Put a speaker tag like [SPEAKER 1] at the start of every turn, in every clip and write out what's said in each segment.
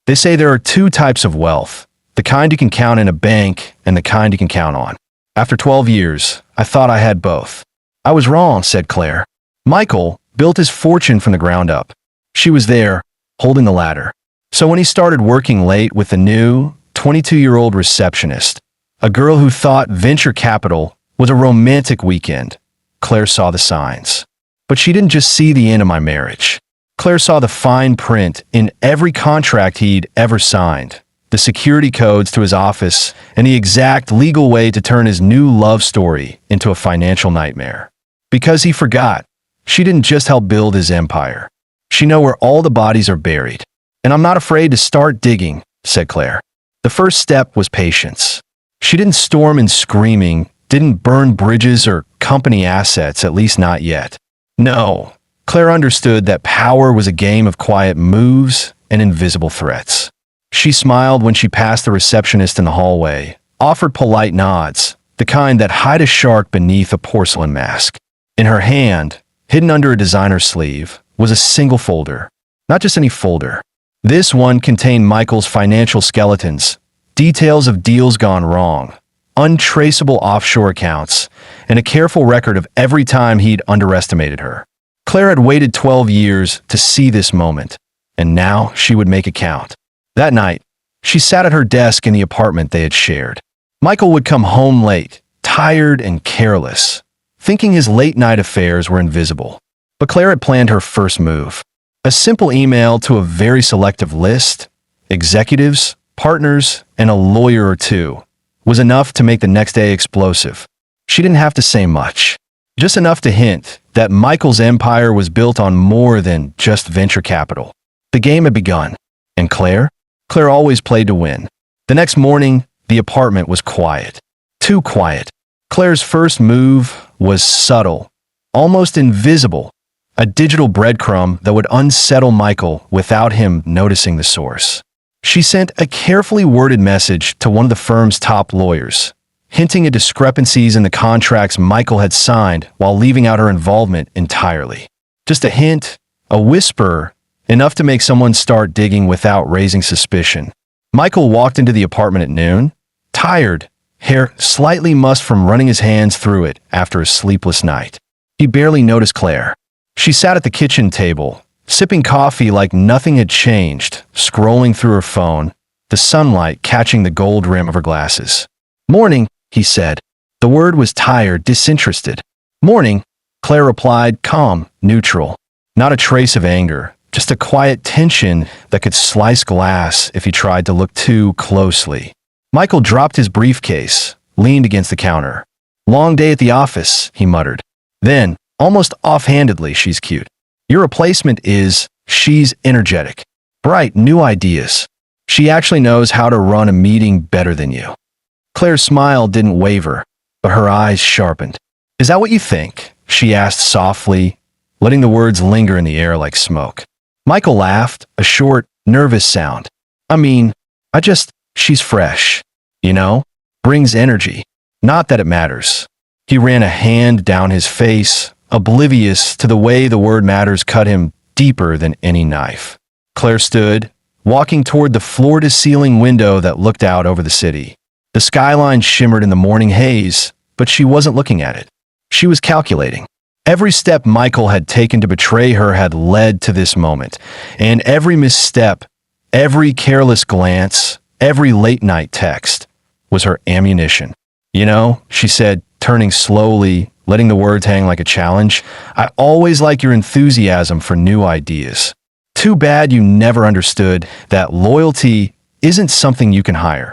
[SPEAKER 1] They say there are two types of wealth, the kind you can count in a bank and the kind you can count on. After 12 years, I thought I had both. I was wrong, said Claire. Michael built his fortune from the ground up. She was there, holding the ladder. So when he started working late with the new 22-year-old receptionist, a girl who thought venture capital was a romantic weekend, Claire saw the signs. But she didn't just see the end of my marriage. Claire saw the fine print in every contract he'd ever signed, the security codes to his office, and the exact legal way to turn his new love story into a financial nightmare. Because he forgot, she didn't just help build his empire. She knew where all the bodies are buried. And I'm not afraid to start digging, said Claire. The first step was patience. She didn't storm in screaming, didn't burn bridges or company assets, at least not yet. No, Claire understood that power was a game of quiet moves and invisible threats. She smiled when she passed the receptionist in the hallway, offered polite nods, the kind that hide a shark beneath a porcelain mask. In her hand, hidden under a designer sleeve, was a single folder. Not just any folder. This one contained Michael's financial skeletons, details of deals gone wrong, untraceable offshore accounts, and a careful record of every time he'd underestimated her. Claire had waited 12 years to see this moment, and now she would make it count. That night, she sat at her desk in the apartment they had shared. Michael would come home late, tired and careless, thinking his late-night affairs were invisible. But Claire had planned her first move. A simple email to a very selective list, executives, partners, and a lawyer or two, was enough to make the next day explosive. She didn't have to say much, just enough to hint that Michael's empire was built on more than just venture capital. The game had begun, and Claire always played to win. The next morning, the apartment was quiet. Too quiet. Claire's first move was subtle, almost invisible, a digital breadcrumb that would unsettle Michael without him noticing the source. She sent a carefully worded message to one of the firm's top lawyers, hinting at discrepancies in the contracts Michael had signed while leaving out her involvement entirely. Just a hint, a whisper, enough to make someone start digging without raising suspicion. Michael walked into the apartment at noon, tired, hair slightly mussed from running his hands through it after a sleepless night. He barely noticed Claire. She sat at the kitchen table, sipping coffee like nothing had changed, scrolling through her phone, the sunlight catching the gold rim of her glasses. "Morning," he said. The word was tired, disinterested. "Morning," Claire replied, calm, neutral. Not a trace of anger, just a quiet tension that could slice glass if he tried to look too closely. Michael dropped his briefcase, leaned against the counter. "Long day at the office," he muttered. Then, almost offhandedly, "She's cute. Your replacement is, she's energetic. Bright, new ideas. She actually knows how to run a meeting better than you." Claire's smile didn't waver, but her eyes sharpened. "Is that what you think?" she asked softly, letting the words linger in the air like smoke. Michael laughed, a short, nervous sound. She's fresh. You know? Brings energy. Not that it matters." He ran a hand down his face, oblivious to the way the word matters cut him deeper than any knife. Claire stood, walking toward the floor-to-ceiling window that looked out over the city. The skyline shimmered in the morning haze, but she wasn't looking at it. She was calculating. Every step Michael had taken to betray her had led to this moment, and every misstep, every careless glance, every late-night text was her ammunition. "You know," she said, turning slowly, letting the words hang like a challenge, "I always like your enthusiasm for new ideas. Too bad you never understood that loyalty isn't something you can hire."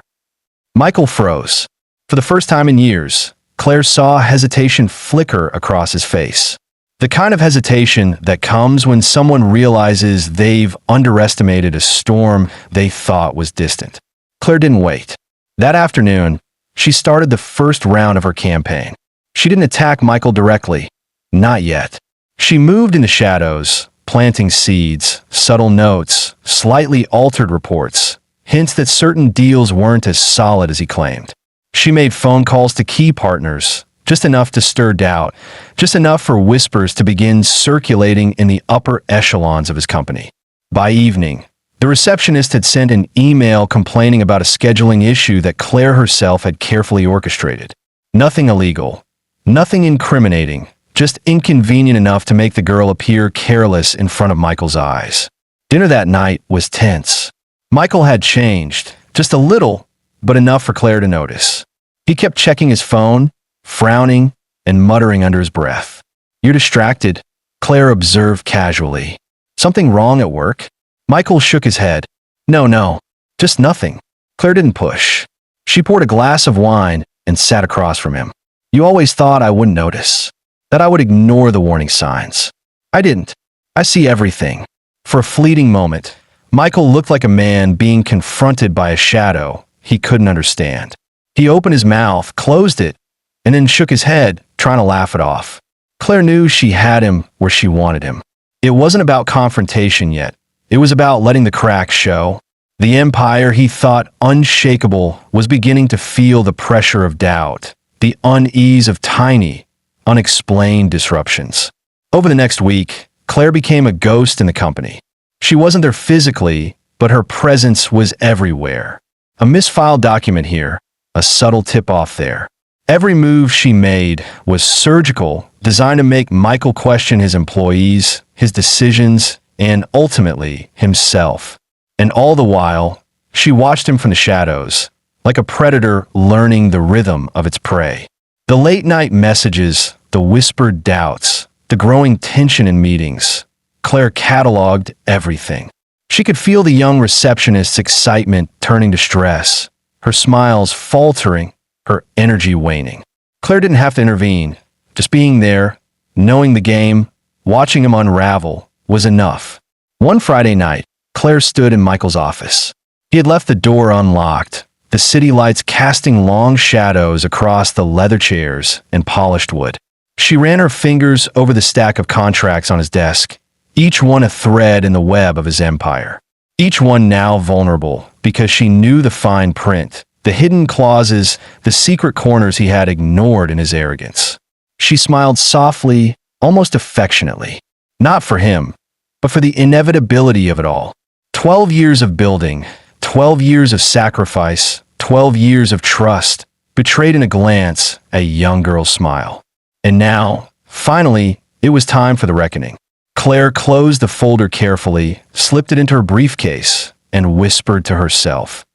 [SPEAKER 1] Michael froze. For the first time in years, Claire saw hesitation flicker across his face. The kind of hesitation that comes when someone realizes they've underestimated a storm they thought was distant. Claire didn't wait. That afternoon, she started the first round of her campaign. She didn't attack Michael directly. Not yet. She moved in the shadows, planting seeds, subtle notes, slightly altered reports, hints that certain deals weren't as solid as he claimed. She made phone calls to key partners, just enough to stir doubt, just enough for whispers to begin circulating in the upper echelons of his company. By evening, The receptionist had sent an email complaining about a scheduling issue that Claire herself had carefully orchestrated. Nothing illegal, nothing incriminating, just inconvenient enough to make the girl appear careless in front of Michael's eyes. Dinner that night was tense. Michael had changed, just a little, but enough for Claire to notice. He kept checking his phone, frowning, and muttering under his breath. "You're distracted," Claire observed casually. "Something wrong at work?" Michael shook his head. No, just nothing." Claire didn't push. She poured a glass of wine and sat across from him. "You always thought I wouldn't notice, that I would ignore the warning signs. I didn't. I see everything." For a fleeting moment, Michael looked like a man being confronted by a shadow he couldn't understand. He opened his mouth, closed it, and then shook his head, trying to laugh it off. Claire knew she had him where she wanted him. It wasn't about confrontation yet. It was about letting the cracks show. The empire he thought unshakable was beginning to feel the pressure of doubt, the unease of tiny, unexplained disruptions. Over the next week, Claire became a ghost in the company. She wasn't there physically, but her presence was everywhere. A misfiled document here, a subtle tip-off there. Every move she made was surgical, designed to make Michael question his employees, his decisions, and ultimately himself. And all the while, she watched him from the shadows, like a predator learning the rhythm of its prey. The late-night messages, the whispered doubts, the growing tension in meetings. Claire cataloged everything. She could feel the young receptionist's excitement turning to stress, her smiles faltering, her energy waning. Claire didn't have to intervene. Just being there, knowing the game, watching him unravel, was enough. One Friday night, Claire stood in Michael's office. He had left the door unlocked, the city lights casting long shadows across the leather chairs and polished wood. She ran her fingers over the stack of contracts on his desk, each one a thread in the web of his empire. Each one now vulnerable, because she knew the fine print, the hidden clauses, the secret corners he had ignored in his arrogance. She smiled softly, almost affectionately. Not for him, but for the inevitability of it all. 12 years of building, 12 years of sacrifice, 12 years of trust, betrayed in a glance, a young girl's smile. And now, finally, it was time for the reckoning. Claire closed the folder carefully, slipped it into her briefcase, and whispered to herself,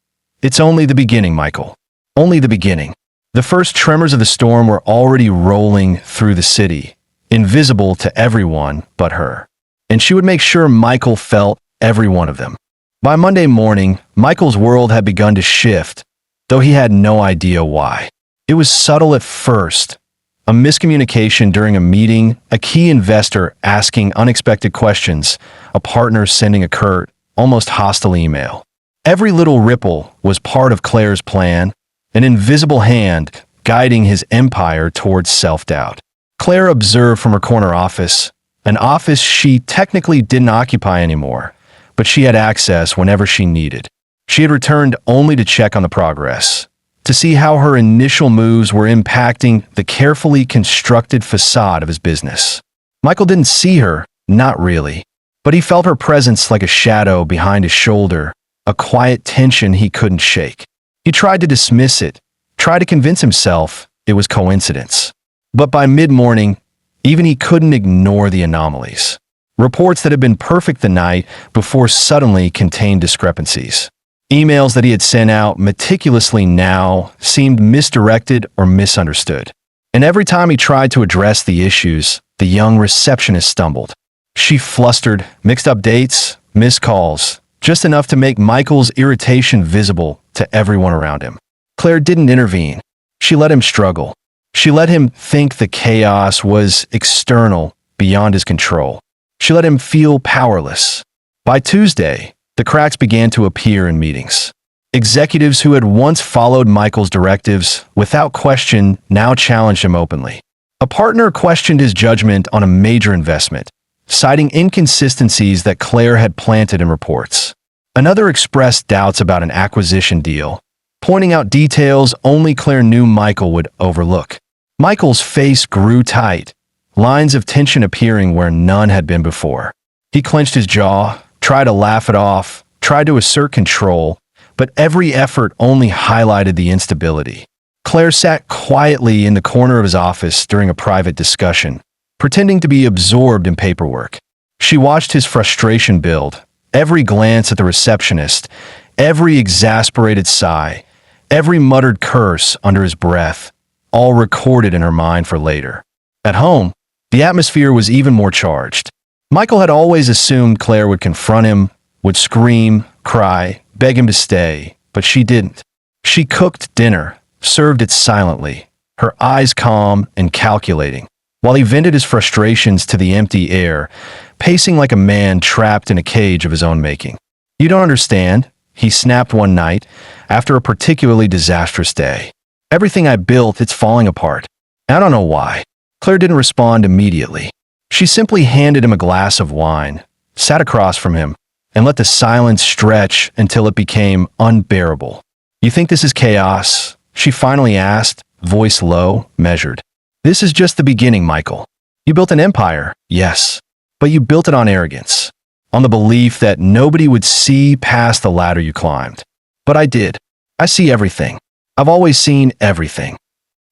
[SPEAKER 1] "It's only the beginning, Michael. Only the beginning." The first tremors of the storm were already rolling through the city, invisible to everyone but her. And she would make sure Michael felt every one of them. By Monday morning, Michael's world had begun to shift, though he had no idea why. It was subtle at first. A miscommunication during a meeting, a key investor asking unexpected questions, a partner sending a curt, almost hostile email. Every little ripple was part of Claire's plan, an invisible hand guiding his empire towards self-doubt. Claire observed from her corner office, an office she technically didn't occupy anymore, but she had access whenever she needed. She had returned only to check on the progress, to see how her initial moves were impacting the carefully constructed facade of his business. Michael didn't see her, not really, but he felt her presence like a shadow behind his shoulder, a quiet tension he couldn't shake. He tried to dismiss it, tried to convince himself it was coincidence. But by mid-morning, even he couldn't ignore the anomalies. Reports that had been perfect the night before suddenly contained discrepancies. Emails that he had sent out meticulously now seemed misdirected or misunderstood. And every time he tried to address the issues, the young receptionist stumbled. She flustered, mixed up dates, missed calls, just enough to make Michael's irritation visible to everyone around him. Claire didn't intervene. She let him struggle. She let him think the chaos was external, beyond his control. She let him feel powerless. By Tuesday, the cracks began to appear in meetings. Executives who had once followed Michael's directives without question now challenged him openly. A partner questioned his judgment on a major investment, citing inconsistencies that Claire had planted in reports. Another expressed doubts about an acquisition deal, pointing out details only Claire knew Michael would overlook. Michael's face grew tight, lines of tension appearing where none had been before. He clenched his jaw, tried to laugh it off, tried to assert control, but every effort only highlighted the instability. Claire sat quietly in the corner of his office during a private discussion, pretending to be absorbed in paperwork. She watched his frustration build, every glance at the receptionist, every exasperated sigh, every muttered curse under his breath, all recorded in her mind for later. At home, the atmosphere was even more charged. Michael had always assumed Claire would confront him, would scream, cry, beg him to stay, but she didn't. She cooked dinner, served it silently, her eyes calm and calculating, while he vented his frustrations to the empty air, pacing like a man trapped in a cage of his own making. "You don't understand," he snapped one night, after a particularly disastrous day. "Everything I built, it's falling apart. I don't know why." Claire didn't respond immediately. She simply handed him a glass of wine, sat across from him, and let the silence stretch until it became unbearable. "You think this is chaos?" she finally asked, voice low, measured. "This is just the beginning, Michael. You built an empire, yes, but you built it on arrogance, on the belief that nobody would see past the ladder you climbed. But I did. I see everything. I've always seen everything."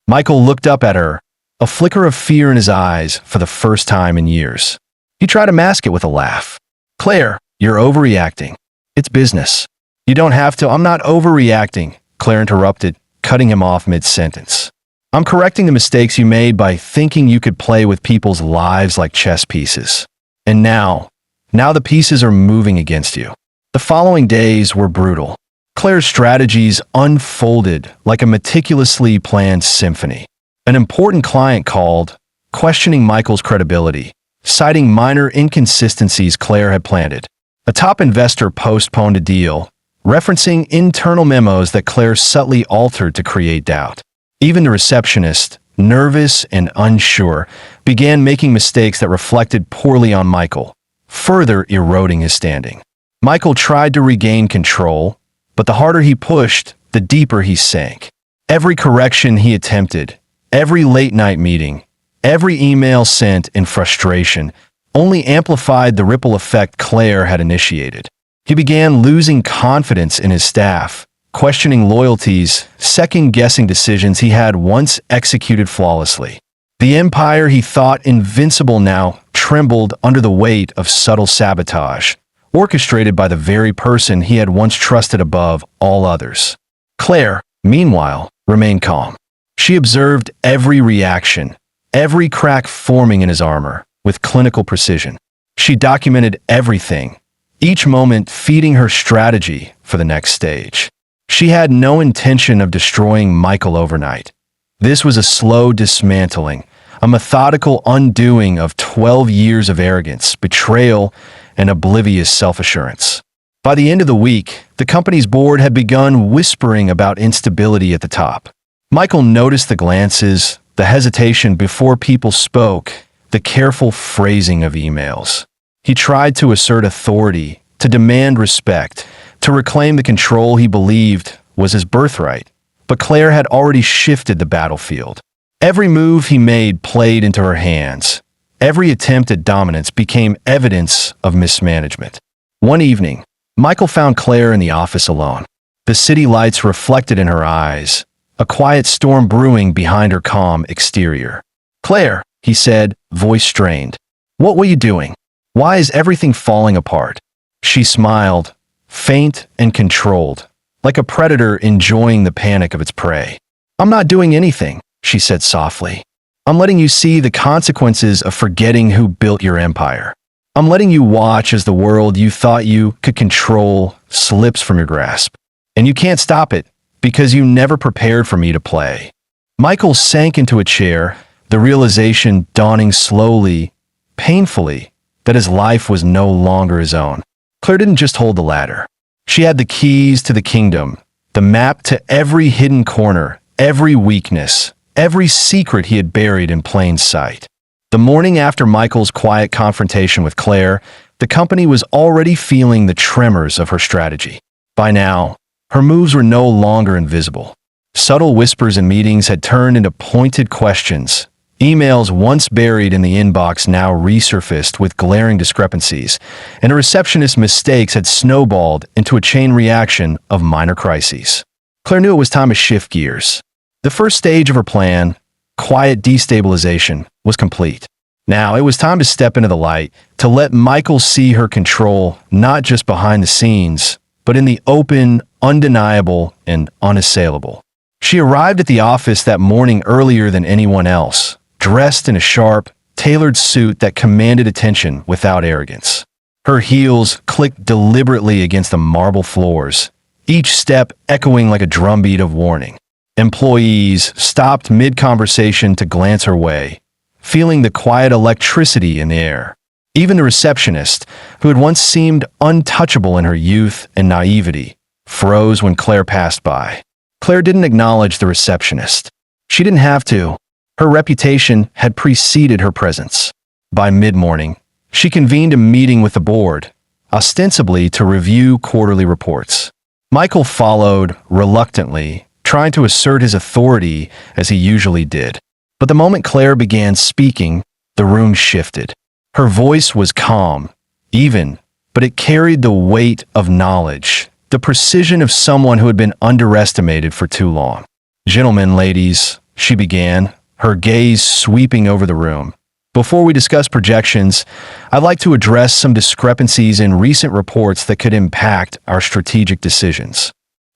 [SPEAKER 1] Michael looked up at her, a flicker of fear in his eyes for the first time in years. He tried to mask it with a laugh. "Claire, you're overreacting. It's business. You don't have to." "I'm not overreacting," Claire interrupted, cutting him off mid-sentence. "I'm correcting the mistakes you made by thinking you could play with people's lives like chess pieces. And now the pieces are moving against you." The following days were brutal. Claire's strategies unfolded like a meticulously planned symphony. An important client called, questioning Michael's credibility, citing minor inconsistencies Claire had planted. A top investor postponed a deal, referencing internal memos that Claire subtly altered to create doubt. Even the receptionist, nervous and unsure, began making mistakes that reflected poorly on Michael, further eroding his standing. Michael tried to regain control, but the harder he pushed, the deeper he sank. Every correction he attempted, every late-night meeting, every email sent in frustration only amplified the ripple effect Claire had initiated. He began losing confidence in his staff, questioning loyalties, second-guessing decisions he had once executed flawlessly. The empire he thought invincible now trembled under the weight of subtle sabotage, orchestrated by the very person he had once trusted above all others. Claire, meanwhile, remained calm. She observed every reaction, every crack forming in his armor, with clinical precision. She documented everything, each moment feeding her strategy for the next stage. She had no intention of destroying Michael overnight. This was a slow dismantling, a methodical undoing of 12 years of arrogance, betrayal, and oblivious self-assurance. By the end of the week, the company's board had begun whispering about instability at the top. Michael noticed the glances, the hesitation before people spoke, the careful phrasing of emails. He tried to assert authority, to demand respect, to reclaim the control he believed was his birthright. But Claire had already shifted the battlefield. Every move he made played into her hands. Every attempt at dominance became evidence of mismanagement. One evening, Michael found Claire in the office alone. The city lights reflected in her eyes, a quiet storm brewing behind her calm exterior. "Claire," he said, voice strained. "What were you doing? Why is everything falling apart?" She smiled, faint and controlled, like a predator enjoying the panic of its prey. "I'm not doing anything," she said softly. "I'm letting you see the consequences of forgetting who built your empire. I'm letting you watch as the world you thought you could control slips from your grasp. And you can't stop it, because you never prepared for me to play." Michael sank into a chair, the realization dawning slowly, painfully, that his life was no longer his own. Claire didn't just hold the ladder. She had the keys to the kingdom, the map to every hidden corner, every weakness, every secret he had buried in plain sight. The morning after Michael's quiet confrontation with Claire, the company was already feeling the tremors of her strategy. By now, her moves were no longer invisible. Subtle whispers in meetings had turned into pointed questions, Emails once buried in the inbox now resurfaced with glaring discrepancies, and a receptionist's mistakes had snowballed into a chain reaction of minor crises. Claire knew it was time to shift gears. The first stage of her plan, quiet destabilization, was complete. Now it was time to step into the light, to let Michael see her control not just behind the scenes, but in the open, undeniable, and unassailable. She arrived at the office that morning earlier than anyone else, dressed in a sharp, tailored suit that commanded attention without arrogance. Her heels clicked deliberately against the marble floors, each step echoing like a drumbeat of warning. Employees stopped mid-conversation to glance her way, feeling the quiet electricity in the air. Even the receptionist, who had once seemed untouchable in her youth and naivety, froze when Claire passed by. Claire didn't acknowledge the receptionist. She didn't have to. Her reputation had preceded her presence. By mid-morning, she convened a meeting with the board, ostensibly to review quarterly reports. Michael followed reluctantly, trying to assert his authority as he usually did. But the moment Claire began speaking, the room shifted. Her voice was calm, even, but it carried the weight of knowledge, the precision of someone who had been underestimated for too long. "Gentlemen, ladies," she began, her gaze sweeping over the room. "Before we discuss projections, I'd like to address some discrepancies in recent reports that could impact our strategic decisions."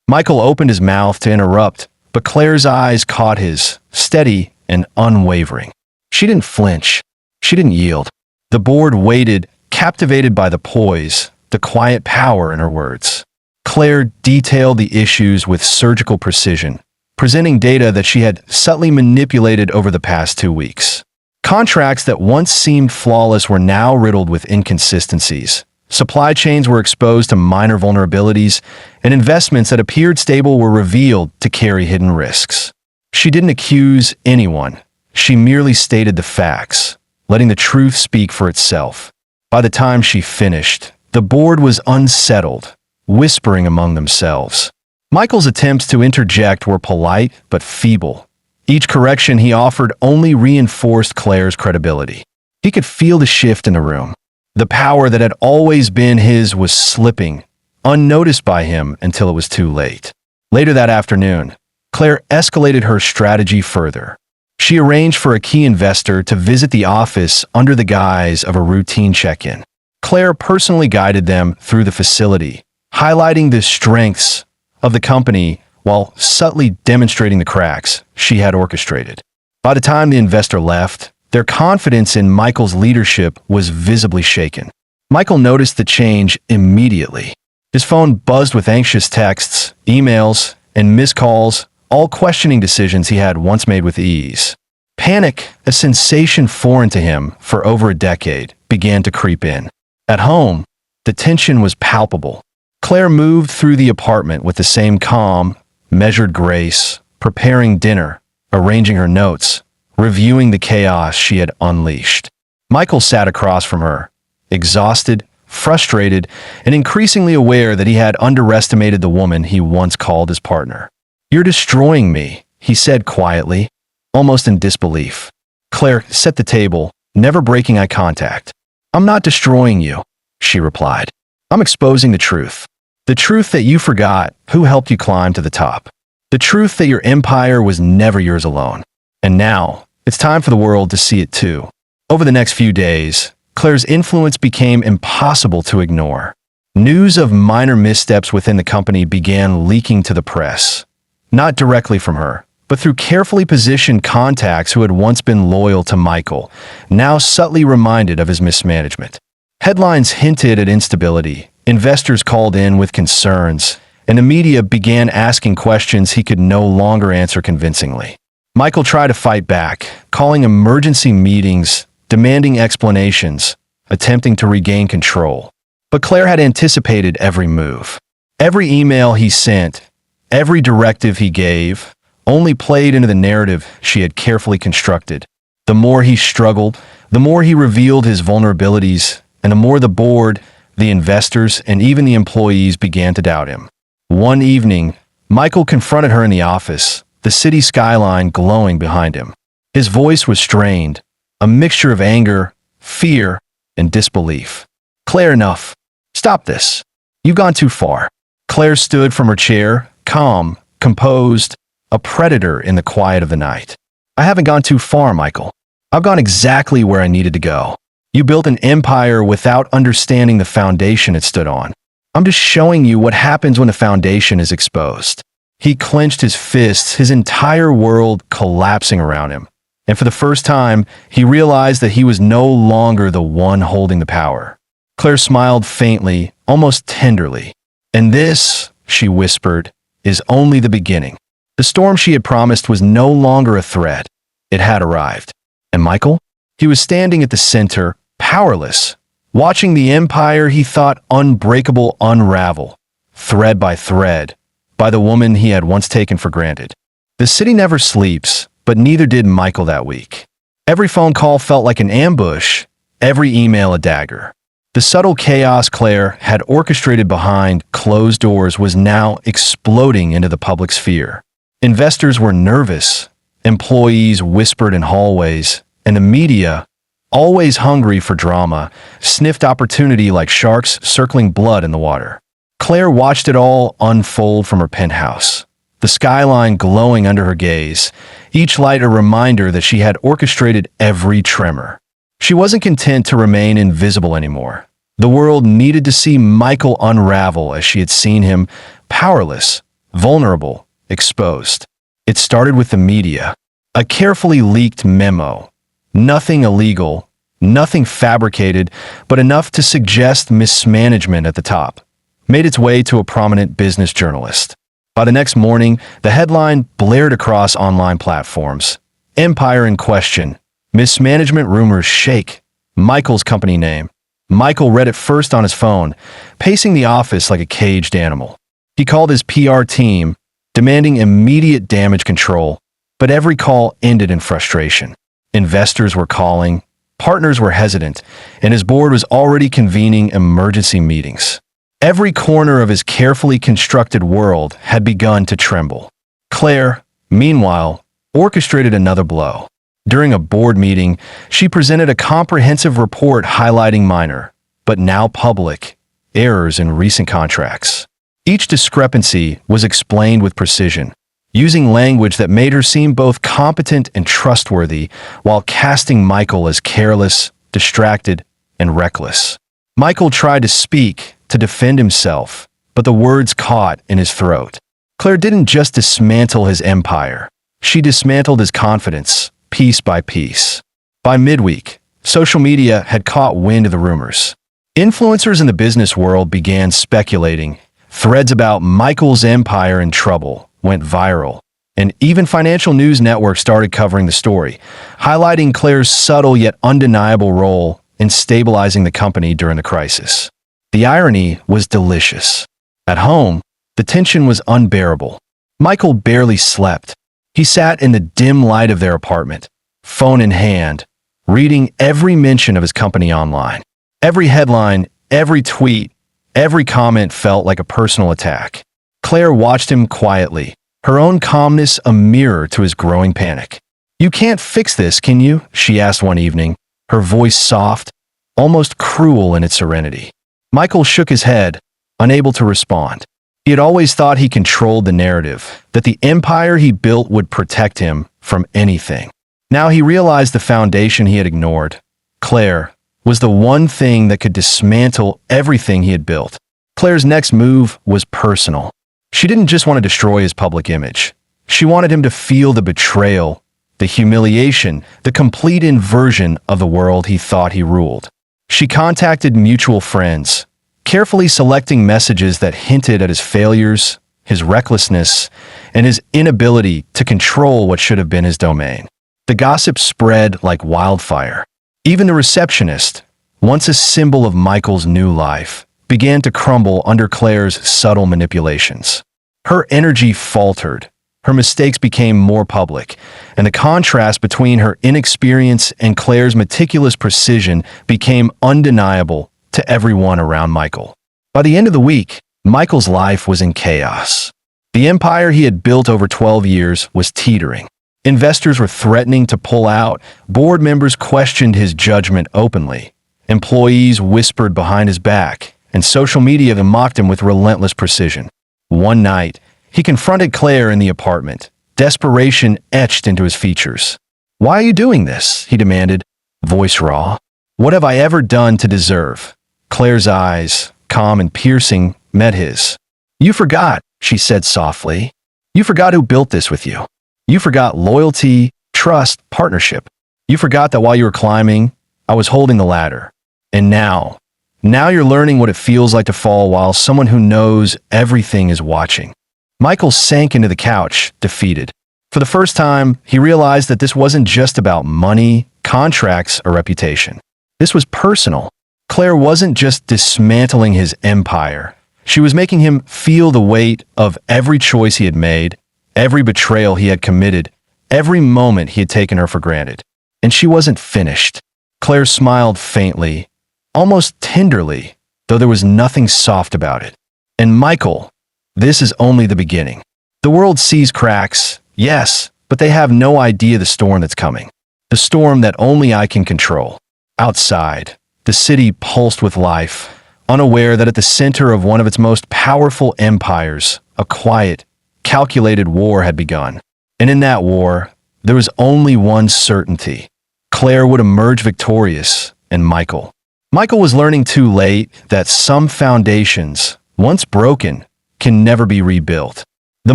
[SPEAKER 1] Michael opened his mouth to interrupt, but Claire's eyes caught his, steady and unwavering. She didn't flinch. She didn't yield. The board waited, captivated by the poise, the quiet power in her words. Claire detailed the issues with surgical precision, presenting data that she had subtly manipulated over the past 2 weeks. Contracts that once seemed flawless were now riddled with inconsistencies. Supply chains were exposed to minor vulnerabilities, and investments that appeared stable were revealed to carry hidden risks. She didn't accuse anyone. She merely stated the facts, letting the truth speak for itself. By the time she finished, the board was unsettled, whispering among themselves. Michael's attempts to interject were polite but feeble. Each correction he offered only reinforced Claire's credibility. He could feel the shift in the room. The power that had always been his was slipping, unnoticed by him until it was too late. Later that afternoon, Claire escalated her strategy further. She arranged for a key investor to visit the office under the guise of a routine check-in. Claire personally guided them through the facility, highlighting the strengths of the company while subtly demonstrating the cracks she had orchestrated. By the time the investor left, their confidence in Michael's leadership was visibly shaken. Michael noticed the change immediately. His phone buzzed with anxious texts, emails, and missed calls, all questioning decisions he had once made with ease. Panic, a sensation foreign to him for over a decade, began to creep in. At home, the tension was palpable. Claire moved through the apartment with the same calm, measured grace, preparing dinner, arranging her notes, reviewing the chaos she had unleashed. Michael sat across from her, exhausted, frustrated, and increasingly aware that he had underestimated the woman he once called his partner. "You're destroying me," he said quietly, almost in disbelief. Claire set the table, never breaking eye contact. "I'm not destroying you," she replied. "I'm exposing the truth. The truth that you forgot who helped you climb to the top. The truth that your empire was never yours alone. And now, it's time for the world to see it too." Over the next few days, Claire's influence became impossible to ignore. News of minor missteps within the company began leaking to the press, not directly from her, but through carefully positioned contacts who had once been loyal to Michael, now subtly reminded of his mismanagement. Headlines hinted at instability, investors called in with concerns, and the media began asking questions he could no longer answer convincingly. Michael tried to fight back, calling emergency meetings, demanding explanations, attempting to regain control. But Claire had anticipated every move. Every email he sent, every directive he gave, only played into the narrative she had carefully constructed. The more he struggled, the more he revealed his vulnerabilities, and the more the board, the investors, and even the employees began to doubt him. One evening, Michael confronted her in the office, the city skyline glowing behind him. His voice was strained, a mixture of anger, fear, and disbelief. Claire, enough. Stop this. You've gone too far. Claire stood from her chair, calm, composed, a predator in the quiet of the night. I haven't gone too far, Michael. I've gone exactly where I needed to go. You built an empire without understanding the foundation it stood on. I'm just showing you what happens when the foundation is exposed. He clenched his fists, his entire world collapsing around him. And for the first time, he realized that he was no longer the one holding the power. Claire smiled faintly, almost tenderly. And this, she whispered, is only the beginning. The storm she had promised was no longer a threat. It had arrived. And Michael? He was standing at the center, powerless, watching the empire he thought unbreakable unravel, thread by thread, by the woman he had once taken for granted. The city never sleeps, but neither did Michael that week. Every phone call felt like an ambush, every email a dagger. The subtle chaos Claire had orchestrated behind closed doors was now exploding into the public sphere. Investors were nervous, employees whispered in hallways, and the media, always hungry for drama, sniffed opportunity like sharks circling blood in the water. Claire watched it all unfold from her penthouse, the skyline glowing under her gaze, each light a reminder that she had orchestrated every tremor. She wasn't content to remain invisible anymore. The world needed to see Michael unravel as she had seen him, powerless, vulnerable, exposed. It started with the media. A carefully leaked memo. Nothing illegal, nothing fabricated, but enough to suggest mismanagement at the top. Made its way to a prominent business journalist. By the next morning, the headline blared across online platforms. Empire in question. Mismanagement rumors shake. Michael's company name. Michael read it first on his phone, pacing the office like a caged animal. He called his PR team, demanding immediate damage control, but every call ended in frustration. Investors were calling, partners were hesitant, and his board was already convening emergency meetings. Every corner of his carefully constructed world had begun to tremble. Claire, meanwhile, orchestrated another blow. During a board meeting, she presented a comprehensive report highlighting minor, but now public, errors in recent contracts. Each discrepancy was explained with precision, using language that made her seem both competent and trustworthy while casting Michael as careless, distracted, and reckless. Michael tried to speak, to defend himself, but the words caught in his throat. Claire didn't just dismantle his empire. She dismantled his confidence, piece by piece. By midweek, social media had caught wind of the rumors. Influencers in the business world began speculating. Threads about Michael's empire in trouble went viral, and even financial news networks started covering the story, highlighting Claire's subtle yet undeniable role in stabilizing the company during the crisis. The irony was delicious. At home, the tension was unbearable. Michael barely slept. He sat in the dim light of their apartment, phone in hand, reading every mention of his company online. Every headline, every tweet, every comment felt like a personal attack. Claire watched him quietly, her own calmness a mirror to his growing panic. "You can't fix this, can you?" she asked one evening, her voice soft, almost cruel in its serenity. Michael shook his head, unable to respond. He had always thought he controlled the narrative, that the empire he built would protect him from anything. Now he realized the foundation he had ignored. Claire was the one thing that could dismantle everything he had built. Claire's next move was personal. She didn't just want to destroy his public image. She wanted him to feel the betrayal, the humiliation, the complete inversion of the world he thought he ruled. She contacted mutual friends, carefully selecting messages that hinted at his failures, his recklessness, and his inability to control what should have been his domain. The gossip spread like wildfire. Even the receptionist, once a symbol of Michael's new life, began to crumble under Claire's subtle manipulations. Her energy faltered, her mistakes became more public, and the contrast between her inexperience and Claire's meticulous precision became undeniable to everyone around Michael. By the end of the week, Michael's life was in chaos. The empire he had built over 12 years was teetering. Investors were threatening to pull out. Board members questioned his judgment openly. Employees whispered behind his back, and social media mocked him with relentless precision. One night, he confronted Claire in the apartment, desperation etched into his features. "Why are you doing this?" he demanded, voice raw. "What have I ever done to deserve?" Claire's eyes, calm and piercing, met his. "You forgot," she said softly. "You forgot who built this with you. You forgot loyalty, trust, partnership. You forgot that while you were climbing, I was holding the ladder. And now you're learning what it feels like to fall while someone who knows everything is watching." Michael sank into the couch, defeated. For the first time, he realized that this wasn't just about money, contracts, or reputation. This was personal. Claire wasn't just dismantling his empire. She was making him feel the weight of every choice he had made, every betrayal he had committed, every moment he had taken her for granted. And she wasn't finished. Claire smiled faintly, almost tenderly, though there was nothing soft about it. "And Michael, this is only the beginning. The world sees cracks, yes, but they have no idea the storm that's coming. The storm that only I can control." Outside, the city pulsed with life, unaware that at the center of one of its most powerful empires, a quiet, calculated war had begun. And in that war, there was only one certainty. Claire would emerge victorious, and Michael. Michael was learning too late that some foundations, once broken, can never be rebuilt. The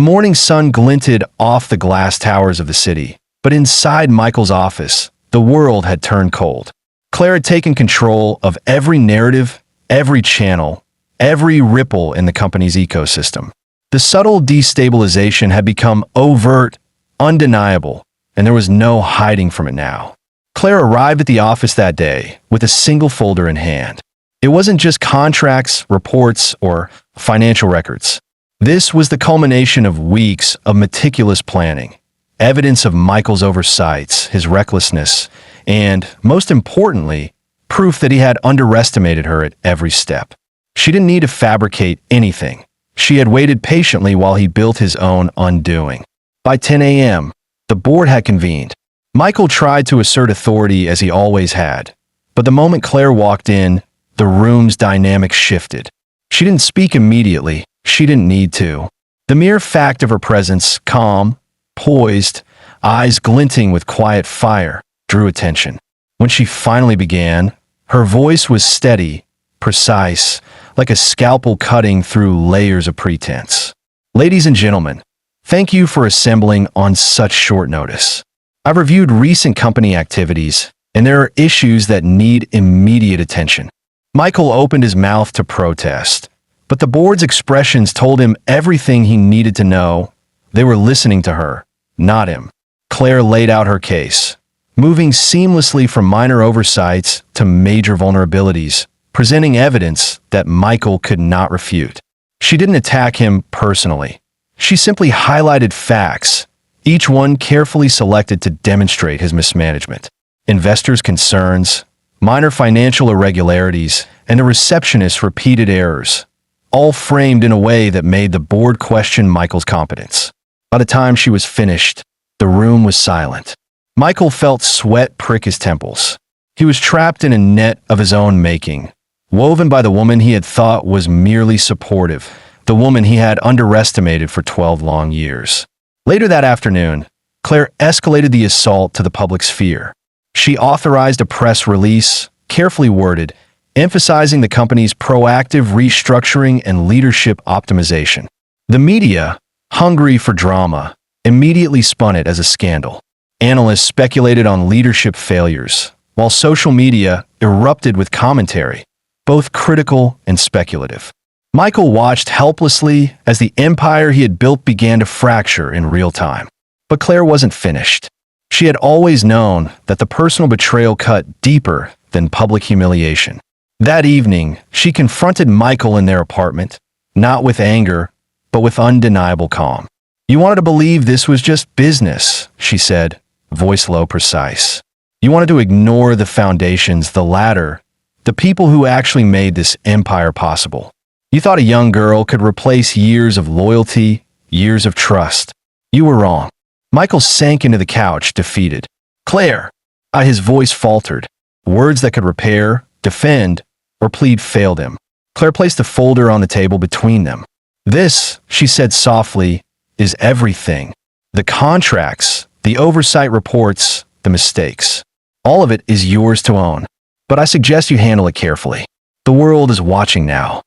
[SPEAKER 1] morning sun glinted off the glass towers of the city, but inside Michael's office, the world had turned cold. Claire had taken control of every narrative, every channel, every ripple in the company's ecosystem. The subtle destabilization had become overt, undeniable, and there was no hiding from it now. Claire arrived at the office that day with a single folder in hand. It wasn't just contracts, reports, or financial records. This was the culmination of weeks of meticulous planning, evidence of Michael's oversights, his recklessness, and, most importantly, proof that he had underestimated her at every step. She didn't need to fabricate anything. She had waited patiently while he built his own undoing. By 10 a.m., the board had convened. Michael tried to assert authority as he always had, but the moment Claire walked in, the room's dynamic shifted. She didn't speak immediately. She didn't need to. The mere fact of her presence, calm, poised, eyes glinting with quiet fire, drew attention. When she finally began, her voice was steady, precise, like a scalpel cutting through layers of pretense. "Ladies and gentlemen, thank you for assembling on such short notice. I've reviewed recent company activities, and there are issues that need immediate attention." Michael opened his mouth to protest, but the board's expressions told him everything he needed to know. They were listening to her, not him. Claire laid out her case, moving seamlessly from minor oversights to major vulnerabilities, presenting evidence that Michael could not refute. She didn't attack him personally. She simply highlighted facts, each one carefully selected to demonstrate his mismanagement. Investors' concerns, minor financial irregularities, and the receptionist's repeated errors, all framed in a way that made the board question Michael's competence. By the time she was finished, the room was silent. Michael felt sweat prick his temples. He was trapped in a net of his own making, woven by the woman he had thought was merely supportive, the woman he had underestimated for 12 long years. Later that afternoon, Claire escalated the assault to the public sphere. She authorized a press release, carefully worded, emphasizing the company's proactive restructuring and leadership optimization. The media, hungry for drama, immediately spun it as a scandal. Analysts speculated on leadership failures, while social media erupted with commentary, both critical and speculative. Michael watched helplessly as the empire he had built began to fracture in real time. But Claire wasn't finished. She had always known that the personal betrayal cut deeper than public humiliation. That evening, she confronted Michael in their apartment, not with anger, but with undeniable calm. "You wanted to believe this was just business," she said, voice low, precise. "You wanted to ignore the foundations, the ladder, the people who actually made this empire possible. You thought a young girl could replace years of loyalty, years of trust. You were wrong. Michael sank into the couch, defeated. Claire! His voice faltered. Words that could repair, defend, or plead failed him. Claire placed the folder on the table between them. This, she said softly, is everything. The contracts, the oversight reports, the mistakes. All of it is yours to own. But I suggest you handle it carefully. The world is watching now.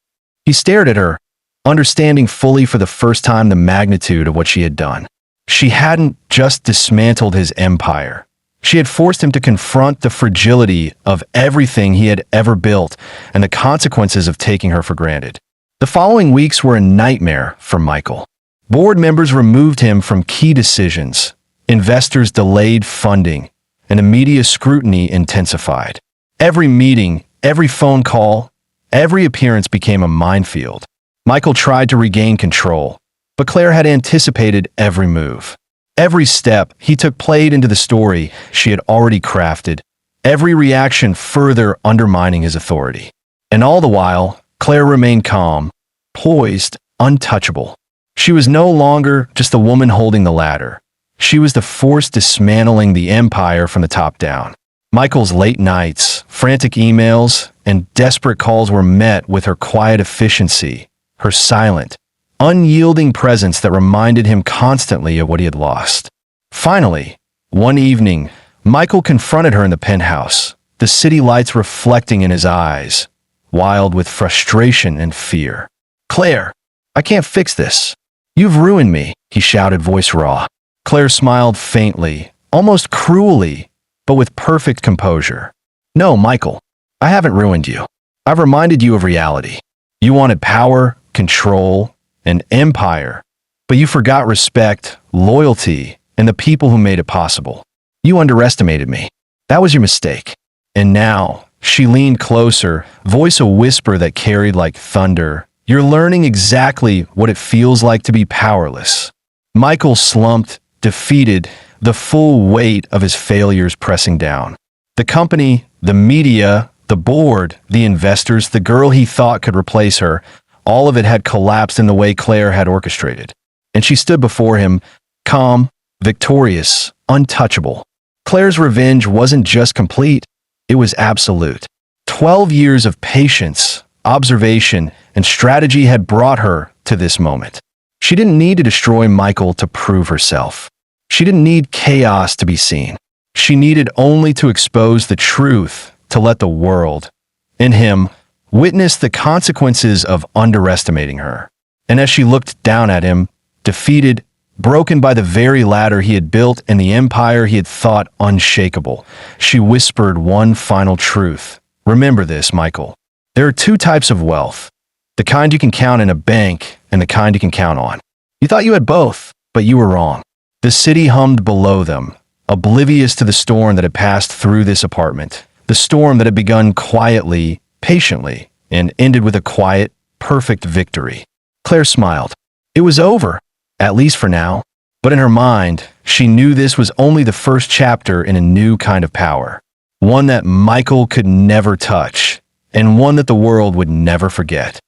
[SPEAKER 1] He stared at her, understanding fully for the first time the magnitude of what she had done. She hadn't just dismantled his empire. She had forced him to confront the fragility of everything he had ever built and the consequences of taking her for granted. The following weeks were a nightmare for Michael. Board members removed him from key decisions, investors delayed funding, and the media scrutiny intensified. Every meeting, every phone call, every appearance became a minefield. Michael tried to regain control, but Claire had anticipated every move. Every step he took played into the story she had already crafted, every reaction further undermining his authority. And all the while, Claire remained calm, poised, untouchable. She was no longer just a woman holding the ladder. She was the force dismantling the empire from the top down. Michael's late nights, frantic emails, and desperate calls were met with her quiet efficiency, her silent, unyielding presence that reminded him constantly of what he had lost. Finally, one evening, Michael confronted her in the penthouse, the city lights reflecting in his eyes, wild with frustration and fear. Claire, I can't fix this. You've ruined me, he shouted, voice raw. Claire smiled faintly, almost cruelly, but with perfect composure. No, Michael, I haven't ruined you. I've reminded you of reality. You wanted power, control, an empire, but you forgot respect, loyalty, and the people who made it possible. You underestimated me. That was your mistake. And now, she leaned closer, voice a whisper that carried like thunder. You're learning exactly what it feels like to be powerless. Michael slumped, defeated, the full weight of his failures pressing down. The company, the media, the board, the investors, the girl he thought could replace her, all of it had collapsed in the way Claire had orchestrated. And she stood before him, calm, victorious, untouchable. Claire's revenge wasn't just complete, it was absolute. 12 years of patience, observation, and strategy had brought her to this moment. She didn't need to destroy Michael to prove herself. She didn't need chaos to be seen. She needed only to expose the truth, to let the world, and him, witness the consequences of underestimating her. And as she looked down at him, defeated, broken by the very ladder he had built and the empire he had thought unshakable, she whispered one final truth. Remember this, Michael. There are two types of wealth. The kind you can count in a bank and the kind you can count on. You thought you had both, but you were wrong. The city hummed below them, oblivious to the storm that had passed through this apartment, the storm that had begun quietly, patiently, and ended with a quiet, perfect victory. Claire smiled. It was over, at least for now. But in her mind, she knew this was only the first chapter in a new kind of power. One that Michael could never touch, and one that the world would never forget.